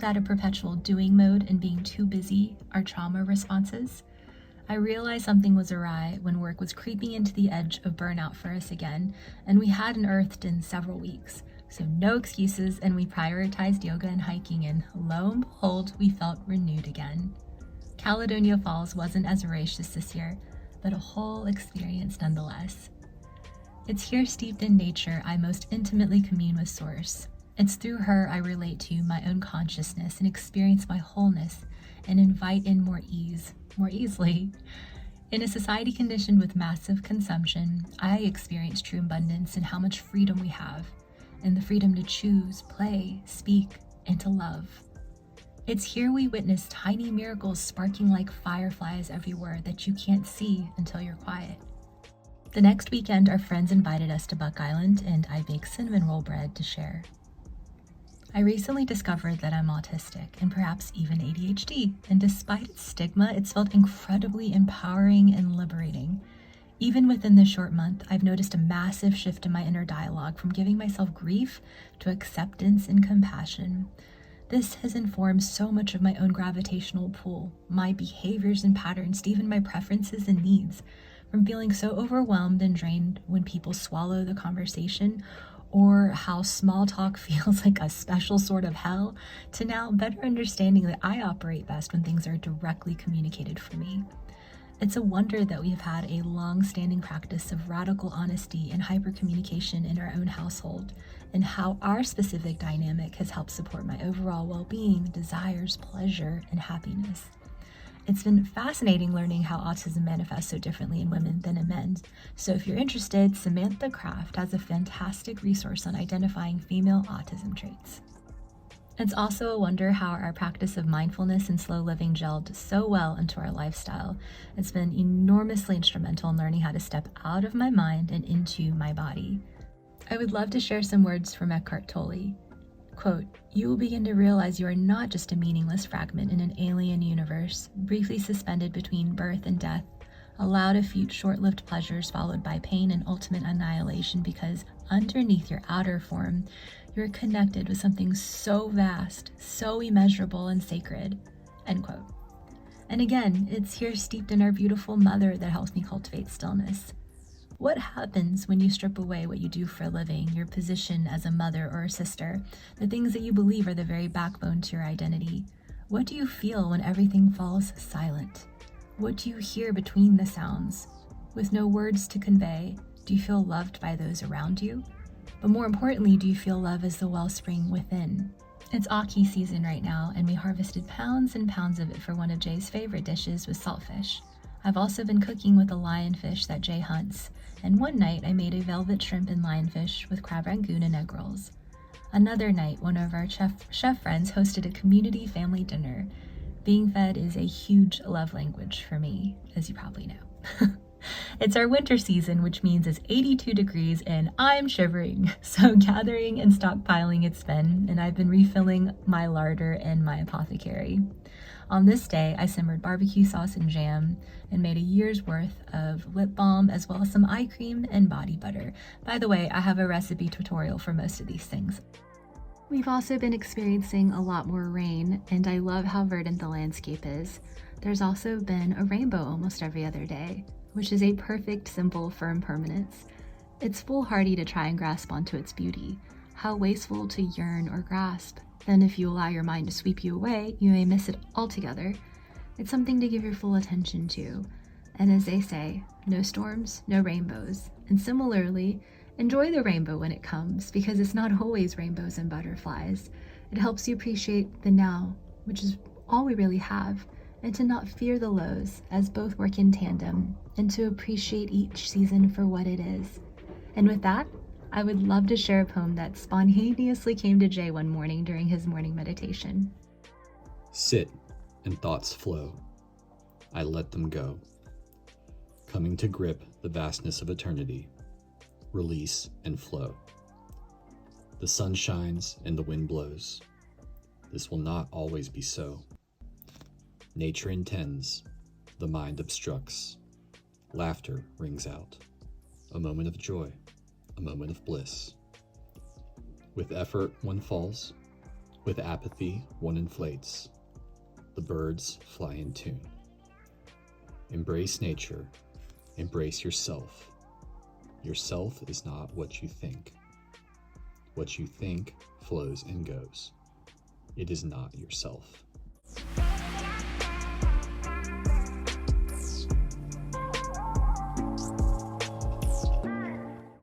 that a perpetual doing mode and being too busy are trauma responses. I realized something was awry when work was creeping into the edge of burnout for us again, and we hadn't earthed in several weeks. So no excuses, and we prioritized yoga and hiking, and lo and behold, we felt renewed again. Caledonia Falls wasn't as voracious this year, but a whole experience nonetheless. It's here, steeped in nature, I most intimately commune with Source. It's through her I relate to my own consciousness and experience my wholeness and invite in more ease, more easily. In a society conditioned with massive consumption, I experience true abundance and how much freedom we have, and the freedom to choose, play, speak, and to love. It's here we witness tiny miracles sparking like fireflies everywhere that you can't see until you're quiet. The next weekend, our friends invited us to Buck Island, and I baked cinnamon roll bread to share. I recently discovered that I'm autistic and perhaps even ADHD, and despite its stigma, it's felt incredibly empowering and liberating. Even within this short month, I've noticed a massive shift in my inner dialogue from giving myself grief to acceptance and compassion. This has informed so much of my own gravitational pull, my behaviors and patterns, to even my preferences and needs, from feeling so overwhelmed and drained when people swallow the conversation, or how small talk feels like a special sort of hell, to now better understanding that I operate best when things are directly communicated for me. It's a wonder that we have had a long-standing practice of radical honesty and hyper-communication in our own household, and how our specific dynamic has helped support my overall well-being, desires, pleasure, and happiness. It's been fascinating learning how autism manifests so differently in women than in men. So if you're interested, Samantha Kraft has a fantastic resource on identifying female autism traits. It's also a wonder how our practice of mindfulness and slow living gelled so well into our lifestyle. It's been enormously instrumental in learning how to step out of my mind and into my body. I would love to share some words from Eckhart Tolle. Quote, "You will begin to realize you are not just a meaningless fragment in an alien universe, briefly suspended between birth and death, allowed to few short-lived pleasures followed by pain and ultimate annihilation, because underneath your outer form, you're connected with something so vast, so immeasurable and sacred." End quote. And again, it's here steeped in our beautiful mother that helps me cultivate stillness. What happens when you strip away what you do for a living, your position as a mother or a sister, the things that you believe are the very backbone to your identity? What do you feel when everything falls silent? What do you hear between the sounds? With no words to convey, do you feel loved by those around you? But more importantly, do you feel love as the wellspring within? It's Aki season right now, and we harvested pounds and pounds of it for one of Jay's favorite dishes with saltfish. I've also been cooking with a lionfish that Jay hunts, and one night I made a velvet shrimp and lionfish with crab rangoon and egg rolls. Another night, one of our chef friends hosted a community family dinner. Being fed is a huge love language for me, as you probably know. It's our winter season, which means it's 82 degrees and I'm shivering. So gathering and stockpiling it's been, and I've been refilling my larder and my apothecary. On this day, I simmered barbecue sauce and jam and made a year's worth of lip balm, as well as some eye cream and body butter. By the way, I have a recipe tutorial for most of these things. We've also been experiencing a lot more rain, and I love how verdant the landscape is. There's also been a rainbow almost every other day, which is a perfect symbol for impermanence. It's foolhardy to try and grasp onto its beauty. How wasteful to yearn or grasp. Then if you allow your mind to sweep you away, you may miss it altogether. It's something to give your full attention to. And as they say, no storms, no rainbows. And similarly, enjoy the rainbow when it comes, because it's not always rainbows and butterflies. It helps you appreciate the now, which is all we really have, and to not fear the lows, as both work in tandem, and to appreciate each season for what it is. And with that, I would love to share a poem that spontaneously came to Jay one morning during his morning meditation. Sit, and thoughts flow. I let them go. Coming to grip the vastness of eternity. Release and flow. The sun shines and the wind blows. This will not always be so. Nature intends, the mind obstructs. Laughter rings out. A moment of joy, a moment of bliss. With effort one falls, With apathy, one inflates. The birds fly in tune. Embrace nature. Embrace yourself. Yourself is not what you think. What you think flows and goes. It is not yourself.